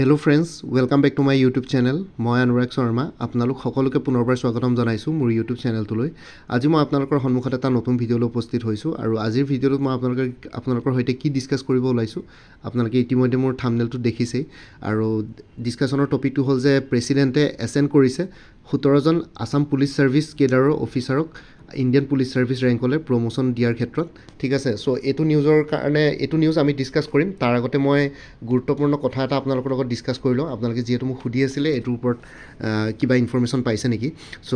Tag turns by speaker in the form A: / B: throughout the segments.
A: Hello' friends, welcome back to my YouTube channel. মই অনুৰাগ শৰ্মা আপোনালোক সকলোকে পুনৰবাৰ স্বাগতম জনাইছোঁ মোৰ ইউটিউব চেনেলটোলৈ। আজি মই আপোনালোকৰ সন্মুখত এটা নতুন ভিডিঅ'লৈ উপস্থিত হৈছোঁ আৰু আজিৰ ভিডিঅ'টোত মই আপোনালোকৰ সৈতে কি ডিছকাছ কৰিব ওলাইছোঁ আপোনালোকে ইতিমধ্যে মোৰ থাম্বনেইলটো দেখিছেই। আৰু ডিছকাছনৰ টপিকটো হ'ল যে প্ৰেছিডেণ্টে এছেণ্ড কৰিছে 17জন আছাম পুলিচ ছাৰ্ভিচ কেডাৰৰ অফিচাৰক ইণ্ডিয়ান পুলিচ ছাৰ্ভিচ ৰেংকলৈ প্ৰমোশ্যন দিয়াৰ ক্ষেত্ৰত। ঠিক আছে, চ' এইটো নিউজ আমি ডিছকাছ কৰিম। তাৰ আগতে মই গুৰুত্বপূৰ্ণ কথা এটা আপোনালোকৰ লগত ডিছকাছ কৰি লওঁ। আপোনালোকে যিহেতু মোক সুধি আছিলে এইটোৰ ওপৰত কিবা ইনফৰ্মেশ্যন পাইছে নেকি। চ'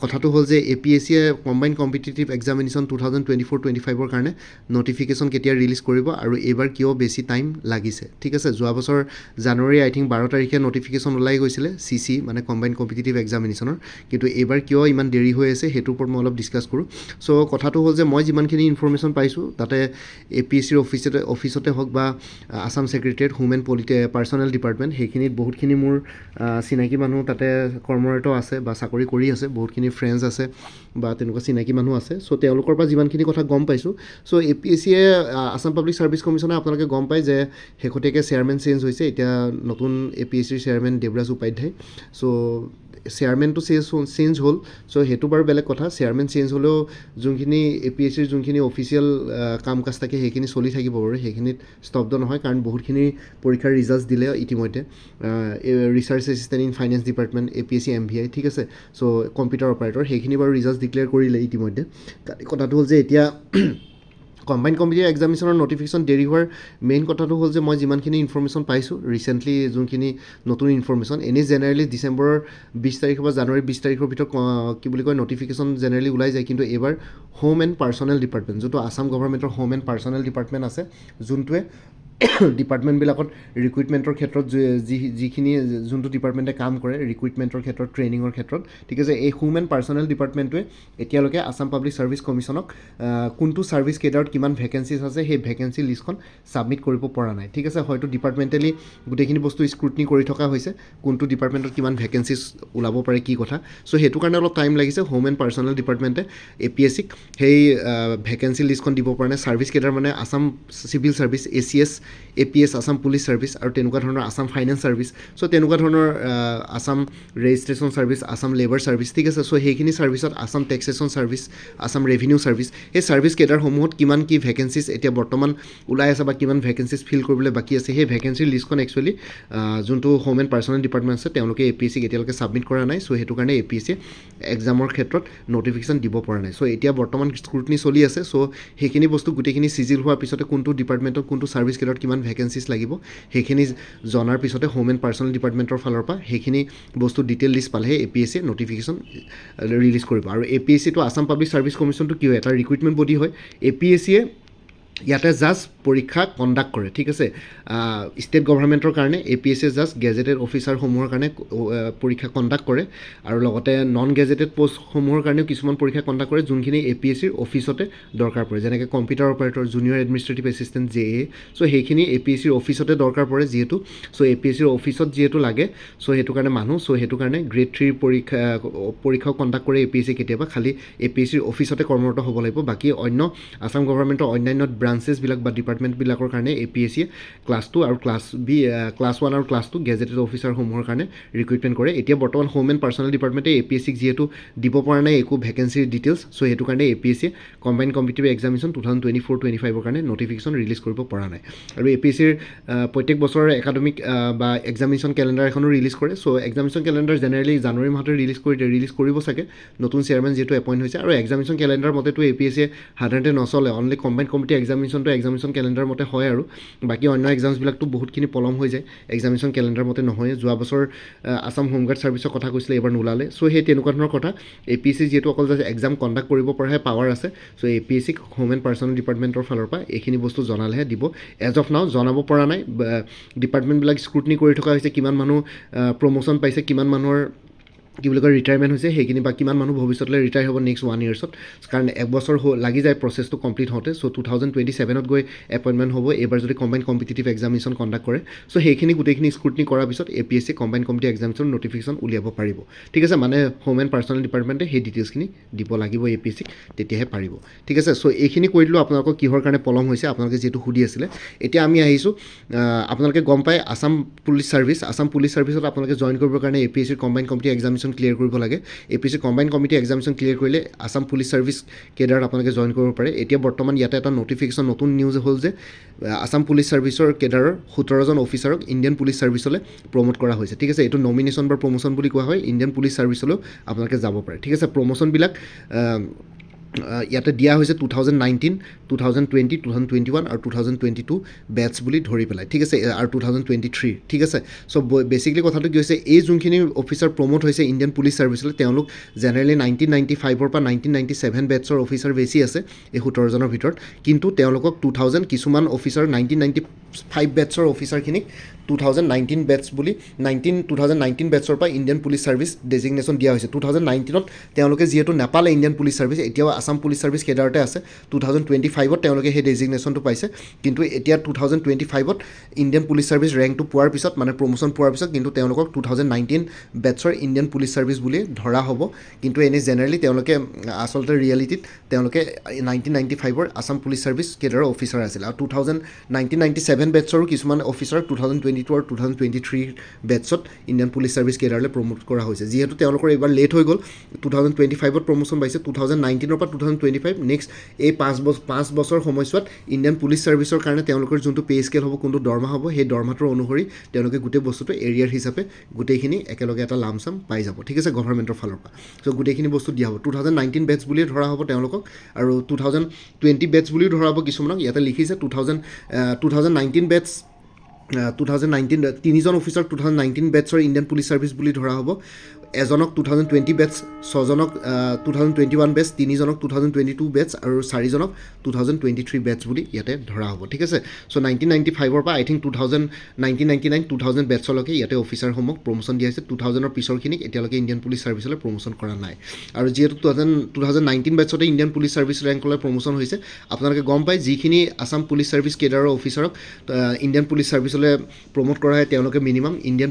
A: কথাটো হ'ল যে APSCয়ে কম্বাইণ্ড কম্পিটিটিভ এক্সামিনেশ্যন 2024-25 কাৰণে নটিফিকেশ্যন কেতিয়া ৰিলিজ কৰিব আৰু এইবাৰ কিয় বেছি টাইম লাগিছে। ঠিক আছে, যোৱা বছৰ জানুৱাৰী 12 তাৰিখে নটিফিকেশ্যন ওলাই গৈছিলে CC মানে কম্বাইণ্ড কম্পিটিটিভ এক্সামিনেশ্যনৰ, কিন্তু এইবাৰ কিয় ইমান দেৰি হৈ আছে সেইটোৰ ওপৰত মই অলপ ডিছকাছ কৰোঁ। চ' কথাটো হ'ল যে মই যিমানখিনি ইনফৰ্মেশ্যন পাইছোঁ তাতে APSCৰ অফিচতে হওক বা Assam secretariat home and personnel department সেইখিনিত বহুতখিনি মোৰ চিনাকি মানুহ তাতে কৰ্মৰত আছে বা চাকৰি কৰি আছে, বহুতখিনি ফ্ৰেণ্ডছ আছে বা তেনেকুৱা চিনাকি মানুহ আছে। চ' তেওঁলোকৰ পৰা যিমানখিনি কথা গম পাইছোঁ, চ' APSCয়ে আছাম পাব্লিক ছাৰ্ভিচ কমিশ্যনে আপোনালোকে গম পায় যে শেহতীয়াকৈ চেয়াৰমেন চেঞ্জ হৈছে। এতিয়া নতুন APSCৰ চেয়াৰমেন দেৱৰাজ উপাধ্যায়। চ' চেয়াৰমেনটো চেঞ্জ হ'ল, চ' সেইটো বাৰু বেলেগ কথা। চেয়াৰমেন চেঞ্জ হ'লেও যোনখিনি APSCৰ যোনখিনি অফিচিয়েল কাম কাজ থাকে সেইখিনি চলি থাকিব বাৰু, সেইখিনিত স্তব্ধ নহয়। কাৰণ বহুতখিনি পৰীক্ষাৰ ৰিজাল্ট দিলে ইতিমধ্যে। Research assistant in finance department APSC MVI, ঠিক আছে। চ' কম্পিউটাৰ অপাৰেটৰ সেইখিনি বাৰু ৰিজাল্ট ডিক্লেয়াৰ কৰিলে ইতিমধ্যে। কথাটো হ'ল যে এতিয়া কম্বাইণ্ড কম্পিটিটিভ এক্সামিনেশ্যনৰ নটিফিকেশ্যন দেৰি হোৱাৰ মেইন কথাটো হ'ল যে মই যিমানখিনি ইনফৰ্মেশ্যন পাইছোঁ ৰিচেণ্টলি যোনখিনি নতুন ইনফৰ্মেশ্যন, এনেই জেনেৰেলি ডিচেম্বৰৰ 20 তাৰিখৰ পৰা জানুৱাৰী 20 তাৰিখৰ ভিতৰত নটিফিকেশ্যন জেনেৰেলি ওলাই যায়। কিন্তু এইবাৰ হোম এণ্ড পাৰ্চনেল ডিপাৰ্টমেণ্ট, যোনটো আছাম গভৰ্ণমেণ্টৰ হোম এণ্ড পাৰ্চনেল ডিপাৰ্টমেণ্ট আছে, যোনটোৱে ডিপাৰ্টমেণ্টবিলাকত ৰিক্ৰুইটমেণ্টৰ ক্ষেত্ৰত যোনটো ডিপাৰ্টমেণ্টে কাম কৰে ৰিক্ৰুইটমেণ্টৰ ক্ষেত্ৰত, ট্ৰেইনিঙৰ ক্ষেত্ৰত, ঠিক আছে। এই হোম এণ্ড পাৰ্চনেল ডিপাৰ্টমেণ্টটোৱে এতিয়ালৈকে আছাম পাব্লিক ছাৰ্ভিচ কমিশ্যনক কোনটো ছাৰ্ভিচ কেডাৰত কিমান ভেকেঞ্চিজ আছে সেই ভেকেঞ্চি লিষ্টখন ছাবমিট কৰিব পৰা নাই। ঠিক আছে, হয়তো ডিপাৰ্টমেণ্টেলি গোটেইখিনি বস্তু স্ক্ৰুটনি কৰি থকা হৈছে, কোনটো ডিপাৰ্টমেণ্টত কিমান ভেকেঞ্চিজ ওলাব পাৰে কি কথা। চ' সেইটো কাৰণে অলপ টাইম লাগিছে। হোম এণ্ড পাৰ্চনেল ডিপাৰ্টমেণ্টে APSCক সেই ভেকেঞ্চি লিষ্টখন দিব পৰা নাই। ছাৰ্ভিচ কেডাৰ মানে Assam civil service, ACS, APS, Assam police service আৰু তেনেকুৱা ধৰণৰ আছাম ফাইনেন্স ছাৰ্ভিচ, চ' তেনেকুৱা ধৰণৰ Assam registration service, Assam labour service, ঠিক আছে। চ' সেইখিনি ছাৰ্ভিচত Assam taxation service, Assam revenue service, সেই ছাৰ্ভিচ কেডাৰসমূহত কিমান কি ভেকেঞ্চিজ এতিয়া বৰ্তমান ওলাই আছে বা কিমান ভেকেঞ্চিজ ফিল কৰিবলৈ বাকী আছে, সেই ভেকেঞ্চিৰ লিষ্টখন একচুৱেলি যোনটো হোম এণ্ড পাৰ্চনেল ডিপাৰ্টমেণ্ট আছে তেওঁলোকে APSCক এতিয়ালৈকে ছাবমিট কৰা নাই। চ' সেইটো কাৰণে APSCয়ে এক্সামৰ ক্ষেত্ৰত নটিফিকেশ্যন দিব পৰা নাই। চ' এতিয়া বৰ্তমান স্ক্ৰুটনি চলি আছে। চ' সেইখিনি বস্তু গোটেইখিনি চিজিল হোৱাৰ পিছতে কোনটো ডিপাৰ্টমেণ্টত কোনটো ছাৰ্ভিচ কেডাৰত কিমান ভেকেঞ্চিজ লাগিব সেইখিনি জনাৰ পিছতে হোম এণ্ড পাৰ্চনেল ডিপাৰ্টমেণ্টৰ ফালৰ পৰা সেইখিনি বস্তু ডিটেইল লিষ্ট পালেহে APSCয়ে নটিফিকেশ্যন ৰিলিজ কৰিব। আৰু APSCটো আছাম পাব্লিক ছাৰ্ভিচ কমিশ্যনটো কি হয়, এটা ৰিক্ৰুইটমেণ্ট বডি হয়। APSCয়ে ইয়াতে জাষ্ট পৰীক্ষা কণ্ডাক্ট কৰে, ঠিক আছে। ষ্টেট গভৰ্ণমেণ্টৰ কাৰণে APSCয়ে জাষ্ট গেজেটেড অফিচাৰসমূহৰ কাৰণে পৰীক্ষা কণ্ডাক্ট কৰে আৰু লগতে নন গেজেটেড পষ্টসমূহৰ কাৰণেও কিছুমান পৰীক্ষা কণ্ডাক্ট কৰে যোনখিনি APSCৰ অফিচতে দৰকাৰ পৰে, যেনেকৈ computer operator, junior administrative assistant JA। চ' সেইখিনি APSCৰ অফিচতে দৰকাৰ পৰে যিহেতু। চ' APSCৰ অফিচত যিহেতু লাগে, চ' সেইটো কাৰণে মানুহ, চ' সেইটো কাৰণে গ্ৰেড 3 পৰীক্ষাও কণ্ডাক্ট কৰে APSCয়ে কেতিয়াবা। খালি APSCৰ অফিচতে কৰ্মৰত হ'ব লাগিব। বাকী অন্য আছাম গভৰ্ণমেণ্টৰ অন্যান্য ব্ৰাঞ্চেছবিলাক বা ডিপাৰ্টমেণ্টবিলাকৰ কাৰণে APSCয়ে ক্লাছ 2 আৰু ক্লাছ 1 আৰু ক্লাছ 2 গেজেটেড অফিচাৰসমূহৰ কাৰণে ৰিক্ৰুইটমেণ্ট কৰে। এতিয়া বৰ্তমান হোম এণ্ড পাৰ্চনেল ডিপাৰ্টমেণ্টে APSCক যিহেতু দিব পৰা নাই একো ভেকেঞ্চিৰ ডিটেইলছ, চ' সেইটো কাৰণে APSCয়ে কম্বাইণ্ড কম্পিটিটিভ এক্সামিনেশ্যন 2024-25 কাৰণে নটিফিকেশ্যন ৰিলিজ কৰিব পৰা নাই। আৰু APSCৰ প্ৰত্যেক বছৰৰ একাডেমিক বা এক্সামিনেশ্যন কেলেণ্ডাৰ এখনো ৰিলিজ কৰে। চ' এক্সামিনেশ্যন কেলেণ্ডাৰ জেনেৰেলি জানুৱাৰী মাহতে ৰিলিজ কৰিব চাগে, নতুন চেয়াৰমেন যিহেতু এপইণ্ট হৈছে। আৰু এক্সামিনেশ্যন কেলেণ্ডাৰ মতেতো APSCয়ে সাধাৰণতে নচলে, only combined competitive examination calendar মতে হয় আৰু বাকী অন্য এক্সামছবিলাকতো বহুতখিনি পলম হৈ যায়, এক্সামিনেশ্যন কেলেণ্ডাৰ মতে নহয়। যোৱা বছৰ আছাম হোমগাৰ্ড ছাৰ্ভিচৰ কথা কৈছিলে, এইবাৰ নোলালে। চ' সেই তেনেকুৱা ধৰণৰ কথা। APSC যিহেতু অকল যে এক্সাম কণ্ডাক্ট কৰিব পৰাহে পাৱাৰ আছে, চ' APSCক হোম এণ্ড পাৰ্চনেল ডিপাৰ্টমেণ্টৰ ফালৰ পৰা এইখিনি বস্তু জনালেহে দিব। এজ অফ নাও জনাব পৰা নাই। ডিপাৰ্টমেণ্টবিলাক স্ক্ৰুটনি কৰি থকা হৈছে, কিমান মানুহ প্ৰমোশ্যন পাইছে, কিমান মানুহৰ কি বুলি কয় ৰিটায়াৰমেণ্ট হৈছে সেইখিনি বা কিমান মানুহ ভৱিষ্যতলৈ ৰিটায়াৰ হ'ব নেক্সট 1 ইয়াৰ্ছত কাৰণ এক বছৰ লাগি যায় প্ৰচেছটো কমপ্লিট হওঁতে চ' 2027ত গৈ এপইণ্টমেণ্ট হ'ব এইবাৰ যদি কম্বাইন কম্পিটিটিভ এক্সামিনেশ্যন কণ্ডাক্ট কৰে চ' সেইখিনি গোটেইখিনি স্ক্ৰুটনি কৰাৰ পিছত APSC combine competitive examination notification উলিয়াব পাৰিব ঠিক আছে মানে হোম এণ্ড পাৰ্চনেল ডিপাৰ্টমেণ্টে সেই ডিটেইলছখিনি দিব লাগিব APSCক তেতিয়াহে পাৰিব ঠিক আছে চ' এইখিনি কৰি দিলোঁ আপোনালোকক কিহৰ কাৰণে পলম হৈছে আপোনালোকে যিহেতু সুধি আছিলে এতিয়া আমি আহিছোঁ আপোনালোকে গম পায় আছাম পুলিচ ছাৰ্ভিচত আপোনালোকে জইন কৰিবৰ কাৰণে APSC combine competitive examination clear কৰিব লাগে APSC combine competitive examination clear কৰিলে আছাম পুলিচ ছাৰ্ভিচ কেডাৰত আপোনালোকে জইন কৰিব পাৰে এতিয়া বৰ্তমান ইয়াতে এটা নটিফিকেশ্যন নতুন নিউজ হ'ল যে আছাম পুলিচ ছাৰ্ভিচৰ কেডাৰৰ 17জন অফিচাৰক ইণ্ডিয়ান পুলিচ ছাৰ্ভিচলৈ প্ৰমোট কৰা হৈছে ঠিক আছে এইটো নমিনেশ্যন বা প্ৰমোশ্যন বুলি কোৱা হয় ইণ্ডিয়ান পুলিচ ছাৰ্ভিচলৈও আপোনালোকে যাব পাৰে ঠিক আছে প্ৰমোশ্যনবিলাক ইয়াতে দিয়া হৈছে 2019, 2020, 2021 আৰু 2022 বেটছ বুলি ধৰি পেলাই ঠিক আছে আৰু 2023 ঠিক আছে চ' বেচিকলি কথাটো কি হৈছে এই যোনখিনি অফিচাৰ প্ৰমোট হৈছে ইণ্ডিয়ান পুলিচ ছাৰ্ভিচলৈ তেওঁলোক জেনেৰেলি 1995ৰ পৰা 1997 বেটছৰ অফিচাৰ বেছি আছে এই 17জনৰ ভিতৰত কিন্তু তেওঁলোকক 2000 কিছুমান অফিচাৰ 1995 বেটছৰ অফিচাৰখিনিক 2019 বেটছ বুলি 2019 বেটছৰ পৰা ইণ্ডিয়ান পুলিচ ছাৰ্ভিচ ডেজিগনেশ্যন দিয়া হৈছে 2019ত তেওঁলোকে যিহেতু নাপালে ইণ্ডিয়ান পুলিচ ছাৰ্ভিচ এতিয়াও আছাম পুলিচ ছাৰ্ভিচ কেডাৰতে আছে 2025ত তেওঁলোকে সেই ডেজিগনেশ্যনটো পাইছে কিন্তু এতিয়া 2025ত ইণ্ডিয়ান পুলিচ ছাৰ্ভিচ ৰেংকটো পোৱাৰ পিছত মানে প্ৰমোশ্যন পোৱাৰ পিছত কিন্তু তেওঁলোকক 2019 বেটছৰ ইণ্ডিয়ান পুলিচ ছাৰ্ভিচ বুলি ধৰা হ'ব কিন্তু এনেই জেনেৰেলি তেওঁলোকে আচলতে ৰিয়েলিটিত তেওঁলোকে 1995ৰ আছাম পুলিচ ছাৰ্ভিচ কেডাৰৰ অফিচাৰ আছিল আৰু 1997 বেটছৰো কিছুমান অফিচাৰ 2022 আৰু 2023 বেটছত ইণ্ডিয়ান পুলিচ ছাৰ্ভিচ কেডাৰলৈ প্ৰমোট কৰা হৈছে যিহেতু তেওঁলোকৰ এইবাৰ লেট হৈ গ'ল 2025ত প্ৰমোশ্যন পাইছে 2019ৰ পৰা 2025 নেক্সট এই 5 বছৰ সময়ছোৱাত ইণ্ডিয়ান পুলিচ ছাৰ্ভিচৰ কাৰণে তেওঁলোকৰ যোনটো পে স্কেল হ'ব কোনটো দৰমহা হ'ব সেই দৰমহাটোৰ অনুসৰি তেওঁলোকে গোটেই বস্তুটো এৰিয়াৰ হিচাপে গোটেইখিনি একেলগে এটা লামচাম পাই যাব ঠিক আছে গভৰ্ণমেণ্টৰ ফালৰ পৰা চ' গোটেইখিনি বস্তু দিয়া হ'ব 2019 বেটছ বুলিয়ে ধৰা হ'ব তেওঁলোকক আৰু 2020 বেটছ বুলিও ধৰা হ'ব কিছুমানক ইয়াতে লিখিছে 2019 বেটছ 2019 তিনিজন অফিচাৰ 2019 বেটছৰ ইণ্ডিয়ান পুলিচ ছাৰ্ভিচ বুলি ধৰা হ'ব এজনক 2020 বেটছ 6জনক 2021 বেটছ 3জনক 2022 বেটছ আৰু 4জনক 2023 বেটছ বুলি ইয়াতে ধৰা হ'ব ঠিক আছে চ' 1995ৰ পৰা আই থিংক 1999 2000 বেটছলৈকে ইয়াতে অফিচাৰসমূহক প্ৰমোশ্যন দিয়া হৈছে 2000ৰ পিছৰখিনিক এতিয়ালৈকে ইণ্ডিয়ান পুলিচ ছাৰ্ভিচলৈ প্ৰমোশ্যন কৰা নাই আৰু যিহেতু 2019 বেটছতে ইণ্ডিয়ান পুলিচ ছাৰ্ভিচ ৰেংকলৈ প্ৰমোশ্যন হৈছে আপোনালোকে গম পায় যিখিনি আছাম পুলিচ ছাৰ্ভিচ কেডাৰৰ অফিচাৰক ইণ্ডিয়ান পুলিচ ছাৰ্ভিচলৈ প্ৰমোট কৰা হয় তেওঁলোকে minimum Indian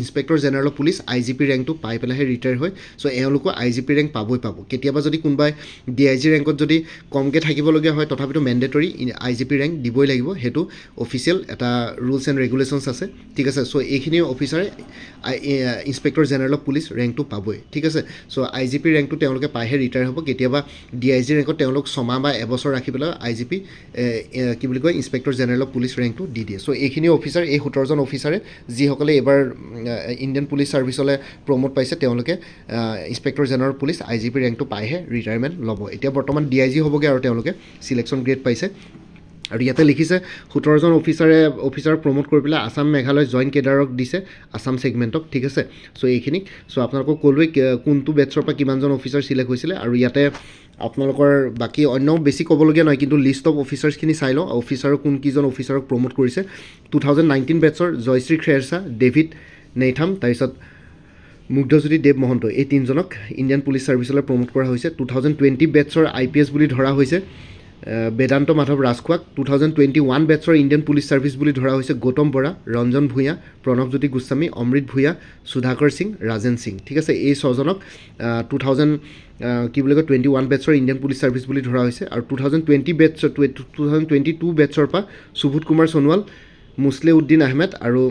A: inspector general of police IGP ৰেংকটো পাই পেলাইহে ৰিটায়াৰ হয় চ' এওঁলোকো IGP ৰেংক পাব কেতিয়াবা যদি কোনোবাই DIG ৰেংকত যদি কমকৈ থাকিবলগীয়া হয় তথাপিতো মেণ্ডেটৰী IGP ৰেংক দিবই লাগিব সেইটো অফিচিয়েল এটা ৰুলছ এণ্ড ৰেগুলেশ্যনছ আছে ঠিক আছে চ' এইখিনি অফিচাৰে ইন্সপেক্টৰ জেনেৰেল অফ পুলিচ ৰেংকটো পাবই ঠিক আছে চ' IGP ৰেংকটো তেওঁলোকে পাইহে ৰিটায়াৰ হ'ব কেতিয়াবা DIG ৰেংকত তেওঁলোক 6 মাহ বা এবছৰ ৰাখি পেলাই IGP কি বুলি কয় ইন্সপেক্টৰ জেনেৰেল অফ পুলিচ ৰেংকটো দি দিয়ে চ' এইখিনি অফিচাৰ এই 17জন অফিচাৰে যিসকলে এইবাৰ ইণ্ডিয়ান পুলিচ ছাৰ্ভিচলৈ প্ৰমোট পাইছে তেওঁলোকে ইন্সপেক্টৰ জেনেৰেল পুলিচ IGP ৰেংকটো পাইহে ৰিটায়াৰমেণ্ট ল'ব এতিয়া বৰ্তমান DIG হ'বগৈ আৰু তেওঁলোকে চিলেকশ্যন গ্ৰেড পাইছে আৰু ইয়াতে লিখিছে 17জন অফিচাৰ প্ৰমোট কৰি পেলাই আছাম মেঘালয় জইণ্ট কেডাৰক দিছে আছাম ছেগমেণ্টক ঠিক আছে চ' এইখিনিক চ' আপোনালোকক ক'লোৱে কোনটো বেটছৰ পৰা কিমানজন অফিচাৰ চিলেক্ট হৈছিলে আৰু ইয়াতে আপোনালোকৰ বাকী অন্য বেছি ক'বলগীয়া নহয় কিন্তু লিষ্ট অফ অফিচাৰ্ছখিনি চাই লওঁ অফিচাৰৰ কোনকেইজন অফিচাৰক প্ৰমোট কৰিছে 2019 বেটছৰ জয়শ্ৰী খেৰছা ডেভিড নেইথাম তাৰপিছত মুগ্ধজ্যোতি দেৱ মহন্ত এই তিনিজনক ইণ্ডিয়ান পুলিচ ছাৰ্ভিচলৈ প্ৰমোট কৰা হৈছে 2020 বেটছৰ IPS বুলি ধৰা হৈছে বেদান্ত মাধৱ ৰাজখোৱাক 2021 বেটছৰ ইণ্ডিয়ান পুলিচ ছাৰ্ভিচ বুলি ধৰা হৈছে গৌতম বৰা ৰঞ্জন ভূঞা প্ৰণৱজ্যোতি গোস্বামী অমৃত ভূঞা সুধাকৰ সিং ৰাজেন সিং ঠিক আছে এই 6জনক 21 বেটছৰ ইণ্ডিয়ান পুলিচ ছাৰ্ভিচ বুলি ধৰা হৈছে আৰু 2022 বেটছৰ পৰা সুবোধ কুমাৰ সোণোৱাল মুছলে উদ্দিন আহমেদ আৰু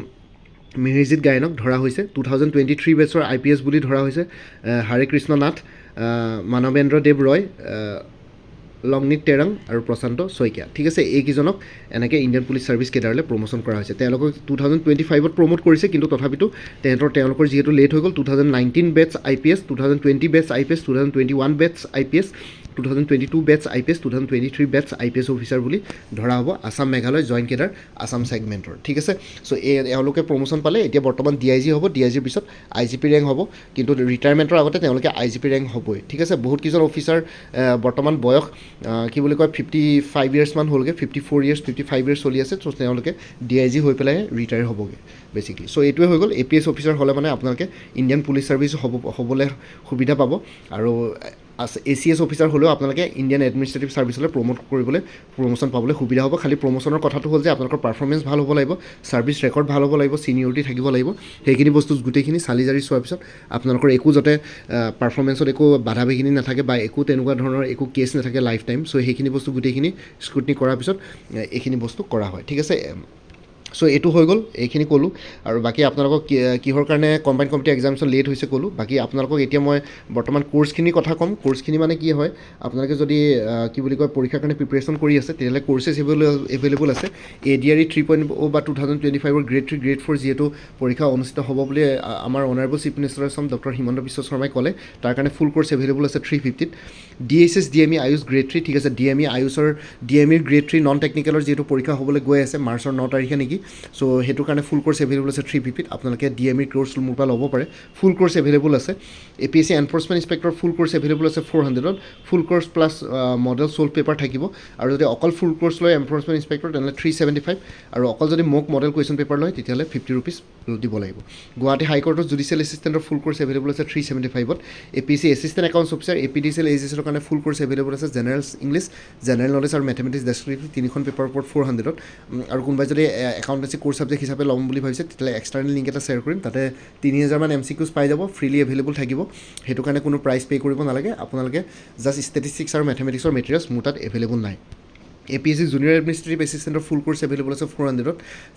A: মিহিৰজিৎ গায়নক ধৰা হৈছে 2023 বেটছৰ IPS বুলি ধৰা হৈছে হৰে কৃষ্ণ নাথ মানৱেন্দ্ৰ দেৱ ৰয় লংনিক টেৰাং আৰু প্ৰশান্ত শইকীয়া ঠিক আছে এইকেইজনক এনেকৈ ইণ্ডিয়ান পুলিচ ছাৰ্ভিচ কেডাৰলৈ প্ৰমোশ্যন কৰা হৈছে তেওঁলোকক 2025ত প্ৰমোট কৰিছে কিন্তু তথাপিতো তেওঁলোকৰ যিহেতু লেট হৈ গ'ল 2019 batch IPS 2020 batch IPS 2021 batch IPS 2022 batch IPS 2023 batch IPS officer বুলি ধৰা হ'ব আছাম মেঘালয় জইণ্ট কেডাৰ আছাম ছেগমেণ্টৰ ঠিক আছে চ' এওঁলোকে প্ৰমোশ্যন পালে এতিয়া বৰ্তমান DIG হ'ব DIGৰ পিছত IGP ৰেংক হ'ব কিন্তু ৰিটায়াৰমেণ্টৰ আগতে তেওঁলোকে IGP ৰেংক হ'বই ঠিক আছে বহুত কেইজন অফিচাৰ বৰ্তমান বয়স কি বুলি কয় 55 ইয়াৰ্ছমান হ'লগৈ 54 ইয়াৰ্ছ 55 ইয়াৰ্ছ চলি আছে চ' তেওঁলোকে DIG হৈ পেলাই ৰিটায়াৰ হ'বগৈ বেচিকেলি চ' এইটোৱে হৈ গ'ল APS অফিচাৰ হ'লে মানে আপোনালোকে ইণ্ডিয়ান পুলিচ ছাৰ্ভিচ হ'বলৈ সুবিধা পাব আৰু ACS অফিচাৰ হ'লেও আপোনালোকে ইণ্ডিয়ান এডমিনিষ্ট্ৰেটিভ ছাৰ্ভিচলৈ প্ৰমোশ্যন পাবলৈ সুবিধা হ'ব খালি প্ৰমোশ্যনৰ কথাটো হ'ল যে আপোনালোকৰ পাৰফৰ্মেঞ্চ ভাল হ'ব লাগিব ছাৰ্ভিচ ৰেকৰ্ড ভাল হ'ব লাগিব ছিনিয়ৰিটি থাকিব লাগিব সেইখিনি বস্তু গোটেইখিনি চালি জাৰি চোৱাৰ পিছত আপোনালোকৰ একো যাতে পাৰফৰ্মেঞ্চত একো বাধা বিঘিনি নাথাকে বা একো তেনেকুৱা ধৰণৰ একো কেছ নাথাকে লাইফ টাইম চ' সেইখিনি বস্তু গোটেইখিনি স্ক্ৰুটনি কৰাৰ পিছত এইখিনি বস্তু কৰা হয় ঠিক আছে চ' এইটো হৈ গ'ল এইখিনি ক'লোঁ আৰু বাকী আপোনালোকক কিহৰ কাৰণে কম্বাইন কমিটি এক্সামিনেশ্যন লেট হৈছে ক'লোঁ বাকী আপোনালোকক এতিয়া মই বৰ্তমান কোৰ্চখিনিৰ কথা ক'ম কোৰ্চখিনি মানে কি হয় আপোনালোকে যদি কি বুলি কয় পৰীক্ষাৰ কাৰণে প্ৰিপেৰেশ্যন কৰি আছে তেতিয়াহ'লে কোৰ্চেছ এভেইলেবল আছে ADRE 3.0 বা 2025ৰ গ্ৰেড 3 গ্ৰেড 4 যিহেতু পৰীক্ষা অনুষ্ঠিত হ'ব বুলি আমাৰ honourable chief minister Assam doctor Himanta Biswa শৰ্মাই ক'লে তাৰ কাৰণে ফুল কোৰ্চ এভেইলেবল আছে 350ত DSS DME আয়ুষ গ্ৰেড 3 ঠিক আছে DME আয়ুষৰ DMEৰ গ্ৰেড 3 নন টেকনিকেলৰ যিহেতু পৰীক্ষা হ'বলৈ গৈ আছে মাৰ্চৰ 9 তাৰিখে নেকি চ' সেইটো কাৰণে ফুল কোৰ্চ এভেইলেবল আছে 350ত আপোনালোকে DME কোৰ্চ মোৰ পৰা ল'ব পাৰে ফুল কোৰ্চ এভেইলেবল আছে APSC enforcement inspector full course available আছে 400ত full course plus model solve paper থাকিব আৰু যদি অকল ফুল কোৰ্চ লয় এনফৰ্চমেণ্ট ইনস্পেক্টৰ তেনেহ'লে 375 আৰু অকল যদি মোক মডেল কুৱেশ্যন পেপাৰ লয় তেতিয়াহ'লে 50 ৰুপিজ দিব লাগিব গুৱাহাটী হাইকোৰ্টৰ জুডিচিয়েল এছিষ্টেণ্টৰ ফুল কোৰ্চ এভেইলেবল আছে 375ত APSC assistant accounts officer APDCL AGCৰ কাৰণে ফুল কোৰ্চ এভেইলেবল আছে জেনেৰেল ইংলিছ জেনেৰেল নলেজ আৰু মেথমেটিক্স ডেছক্ৰিপটিভ তিনিখন পেপাৰৰ ওপৰত 400ত আৰু কোনোবাই যদি একাউণ্টেঞ্চি কোৰ্চ ছাবজেক্ট হিচাপে ল'ম বুলি ভাবিছে তেতিয়াহ'লে এক্সটাৰ্নেল লিংক এটা শ্বেয়াৰ কৰিম তাতে 3000মান MCQs পাই যাব ফ্ৰীলি এভেইলেবল থাকিব সেইটো কাৰণে কোনো প্ৰাইচ পে' কৰিব নালাগে আপোনালোকে জাষ্ট ষ্টেটিষ্টিক্স আৰু মেথমেটিক্সৰ মেটেৰিয়েলছ মোৰ তাত এভেইলেবল নাই APSC জুনিয়ৰ এডমিনিষ্ট্ৰেটিভ এছিষ্টেণ্টৰ ফুল কোৰ্চ এভেইলেবল আছে 400ত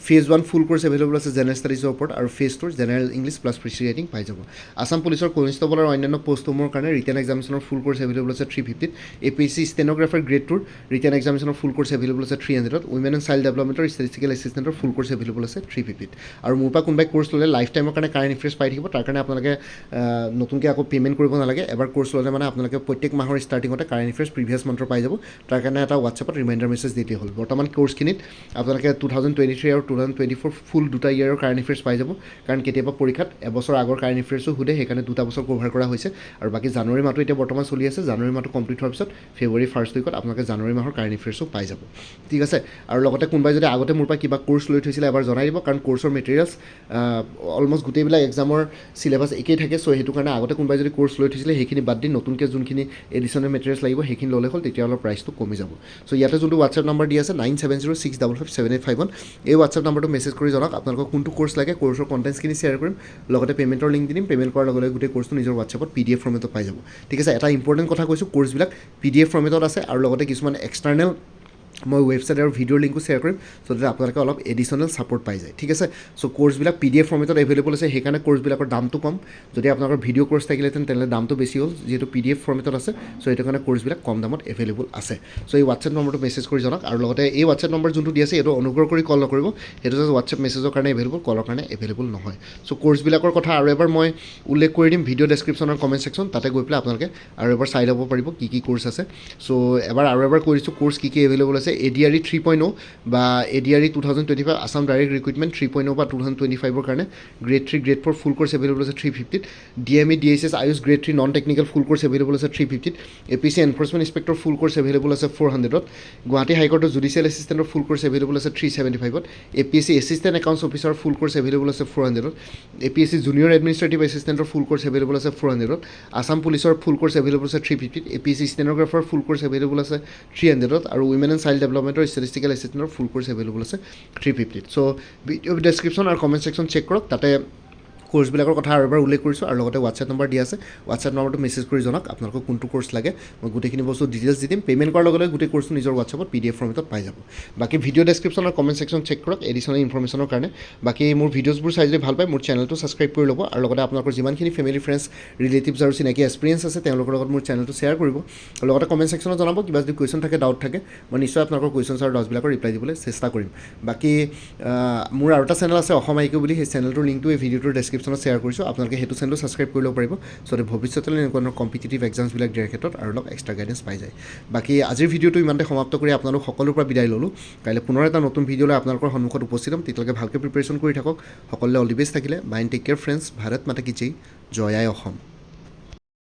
A: ফেজ 1 ফুল কোৰ্চ এভেইলেবল আছে জেনেৰেল ষ্টাডিজৰ ওপৰত আৰু phase 2 general English plus precis writing পাই যাব আছাম পুলিচৰ কনষ্টেবল আৰু অন্যান্য পষ্টসমূহৰ কাৰণে ৰিটেন এক্সামিনেশ্যনৰ ফুল কোৰ্চ এভেইলেবল আছে 350ত APSC ষ্টেনগ্ৰাফাৰ গ্ৰেড 2 ৰিটেন এক্সামিনেশ্যনৰ ফুল কোৰ্চ এভেইলেবল আছে 300ত উইমেন এণ্ড চাইল্ড ডেভেলপমেণ্টৰ ষ্টেটিষ্টিকেল এছিষ্টেণ্টৰ ফুল কোৰ্চ এভেইলেবল আছে 350ত আৰু মোৰ পৰা কোনোবাই কোৰ্চ ল'লে লাইফ টাইমৰ কাৰণে কাৰেণ্ট এফেয়াৰ্ছ পাই থাকিব তাৰ কাৰণে আপোনালোকে নতুনকৈ আকৌ পে'মেণ্ট কৰিব নালাগে এবাৰ কোৰ্চ ল'লে মানে আপোনালোকে প্ৰত্যেক মাহৰ ষ্টাৰ্টিঙতে কাৰেণ্ট এফেয়াৰ্ছ প্ৰিভিয়াছ মান্থৰ পাই যাব তাৰ কাৰণে এটা হোৱাটছএপত ৰিমাইণ্ডাৰ মেছেজ দি দিয়া হ'ল বৰ্তমান কোৰ্চখিনিত আপোনালোকে 2023 আৰু 2024 ফুল দুটা ইয়াৰৰ কাৰেণ্ট এফেয়াৰ্ছ পাই যাব কাৰণ কেতিয়াবা পৰীক্ষাত এবছৰ আগৰ কাৰেণ্ট এফেয়াৰ্ছো সোধে সেইকাৰণে দুটা বছৰ কভাৰ কৰা হৈছে আৰু বাকী জানুৱাৰী মাহটো এতিয়া বৰ্তমান চলি আছে জানুৱাৰী মাহটো কমপ্লিট হোৱাৰ পিছত ফেব্ৰুৱাৰী ফাৰ্ষ্ট উইকত আপোনালোকে জানুৱাৰী মাহৰ কাৰেণ্ট এফেয়াৰ্ছো পাই যাব ঠিক আছে আৰু লগতে কোনোবাই যদি আগতে মোৰ পৰা কিবা কোৰ্চ লৈ থৈছিলে এবাৰ জনাই দিব কাৰণ কোৰ্চৰ মেটেৰিয়েলছ অলমষ্ট গোটেইবিলাক এক্সামৰ চিলেবাছ একেই থাকে চ' সেইটো কাৰণে আগতে কোনোবাই যদি কোৰ্চ লৈ থৈছিলে সেইখিনি বাদ দি নতুনকৈ যোনখিনি এডিশ্যনেল মেটেৰিয়েলছ লাগিব সেইখিনি ল'লে হ'ল তেতিয়া অলপ প্ৰাইচটো কমি যাব চ' ইয়াতে যোনটো হোৱাটছএপ নম্বৰ দি আছে 9706557851 এই হোৱাটছএপ নম্বৰটো মেছেজ কৰি জনাওক আপোনালোকক কোনটো কোৰ্চ লাগে কোৰ্চৰ কণ্টেণ্টছখিনি শ্বেয়াৰ কৰিম লগতে পে'মেণ্টৰ লিংক দিম পে'মেণ্ট কৰাৰ লগে লগে গোটেই কোৰ্চটো নিজৰ হোৱাটছএপত PDF ফৰ্মেটত পাই যাব ঠিক আছে এটা ইম্পৰ্টেণ্ট কথা কৈছোঁ কোৰ্চবিলাক PDF ফৰ্মেটত আছে আৰু লগতে কিছুমান এক্সটাৰ্নেল মই ৱেবছাইট আৰু ভিডিঅ'ৰ লিংকো শ্বেয়াৰ কৰিম চ' যাতে আপোনালোকে অলপ এডিশ্যনেল ছাপৰ্ট পাই যায় ঠিক আছে চ' কোৰ্চবিলাক PDF ফৰ্মেটত এভেইলেবল আছে সেইকাৰণে কোৰ্চবিলাকৰ দামটো কম যদি আপোনালোকৰ ভিডিঅ' কোৰ্চ থাকিলেহেঁতেন তেনেহ'লে দামটো বেছি হ'ল যিহেতু PDF ফৰ্মেটত আছে চ' সেইটো কাৰণে কোৰ্চবিলাক কম দামত এভেইলেবল আছে চ' এই হোৱাটছএপ নম্বৰটো মেছেজ কৰি জনাওক আৰু লগতে এই হোৱাটছএপ নম্বৰ যোনটো দি আছে এইটো অনুগ্ৰহ কৰি কল নকৰিব সেইটো জাষ্ট হোৱাটছএপ মেছেজৰ কাৰণে এভেইলেবল কলৰ কাৰণে এভেইলেবল নহয় চ' কোৰ্চবিলাকৰ কথা আৰু এবাৰ মই উল্লেখ কৰি দিম ভিডিঅ' ডেছক্ৰিপশ্যনৰ কমেণ্ট ছেকশ্যন তাতে গৈ পেলাই আপোনালোকে আৰু এবাৰ চাই ল'ব পাৰিব কি কি কোৰ্চ আছে চ' আৰু এবাৰ কৈ দিছোঁ কোৰ্চ কি এভেইলেবল আছে ADRE 3.0 বা ADRE 2025 আছাম ডাইৰেক্ট ৰিক্ৰুইটমেণ্ট 3.0 বা 2025ৰ কাৰণে grade 3 grade 4 full course available আছে 350ত DME DSS AYUSH grade 3 non technical full course available আছে 350ত APSC enforcement inspector full course available আছে 400ত গুৱাহাটী হাইকোৰ্টৰ জুডিচিয়েল এছিষ্টেণ্টৰ ফুল কোৰ্চ এভেইলেবল আছে 375ত APSC assistant accounts officer full course available আছে 400ত APSC জুনিয়ৰ এডমিনিষ্ট্ৰেটিভ এছিষ্টেণ্টৰ ফুল কোৰ্চ এভেইলেবল আছে 400ত আছাম পুলিচৰ ফুল কোৰ্চ এভেইলেবল আছে 350ত APSC ষ্টেনগ্ৰাফাৰ ফুল কোৰ্চ এভেইলেবল আছে 300ত আৰু উইমেন এণ্ড চাইল্ড ডেভেলপমেণ্টৰ ষ্টেটিষ্টিকেল এছিষ্টেণ্টৰ ফুল কোৰ্চ এভেইলেবল আছে 350ত চ' ভিডিঅ' ডেছক্ৰিপশ্যন আৰু কমেণ্ট ছেকশ্যন চেক কৰক তাতে কোৰ্চবিলাকৰ কথা আৰু এবাৰ উল্লেখ কৰিছোঁ আৰু লগতে হোৱাটছএপ নম্বৰ দিয়া আছে হোৱাটছএপ নম্বৰটো মেছেজ কৰি জনাওক আপোনালোকক কোনটো কোৰ্চ লাগে মই গোটেইখিনি বস্তু ডিটেইলছ দি দিম পে'মেণ্ট কৰাৰ লগে লগে গোটেই কোৰ্চটো নিজৰ হোৱাটছএপত PDF ফৰ্মেটত পাই যাব বাকী ভিডিঅ' ডেছক্ৰিপশ্যন আৰু কমেণ্ট ছেকশ্যন চেক কৰক এডিশ্যনেল ইনফৰ্মেশ্যনৰ কাৰণে বাকী মোৰ ভিডিঅ'ছবোৰ চাই যদি ভাল পায় মোৰ চেনেলটো ছাবস্ক্ৰাইব কৰি ল'ব আৰু লগতে আপোনালোকৰ যিমানখিনি ফেমিলি ফ্ৰেণ্ডছ ৰিলেটিভছ আৰু চিনাকি এক্সপিৰিয়েঞ্চ আছে তেওঁলোকৰ লগত মোৰ চেনেলটো শ্বেয়াৰ কৰিব আৰু লগতে কমেণ্ট ছেকশ্যনত জনাব কিবা যদি কুৱেশ্যন থাকে ডাউট থাকে মই নিশ্চয় আপোনালোকৰ কুৱেশ্যনছ আৰু ডাউটছবিলাকৰ ৰিপ্লাই দিবলৈ চেষ্টা কৰিম বাকী মোৰ আৰু এটা চেনেল আছে অসম IQ বুলি সেই চেনেলটোৰ লিংকটো এই ভিডিঅ'টোৰ ডেছক্ৰিপশ্যন ডেছক্ৰিপশ্যনত শ্বেয়াৰ কৰিছোঁ আপোনালোকে সেইটো চেনেলো ছাবস্ক্ৰাইব কৰি ল'ব পাৰিব যাতে ভৱিষ্যতলৈ এনেকুৱা ধৰণৰ কম্পিটিটিভ এক্সামছবিলাক দিয়াৰ ক্ষেত্ৰত আৰু অলপ এক্সট্ৰা গাইডেঞ্চ পাই যায় বাকী আজিৰ ভিডিঅ'টো ইমানতে সমাপ্ত কৰি আপোনালোক সকলোৰ পৰা বিদায় ল'লোঁ কাইলৈ পুনৰ এটা নতুন ভিডিঅ'লৈ আপোনালোকৰ সন্মুখত উপস্থিত হ'ম তেতিয়ালৈকে ভালকৈ প্ৰিপেৰেশ্যন কৰি থাকক সকলোৱে অল দি বেষ্ট থাকিলে বাইন টেক কেয়াৰ ফ্ৰেণ্ডছ ভাৰত মাতা কি জয় জয় আই অসম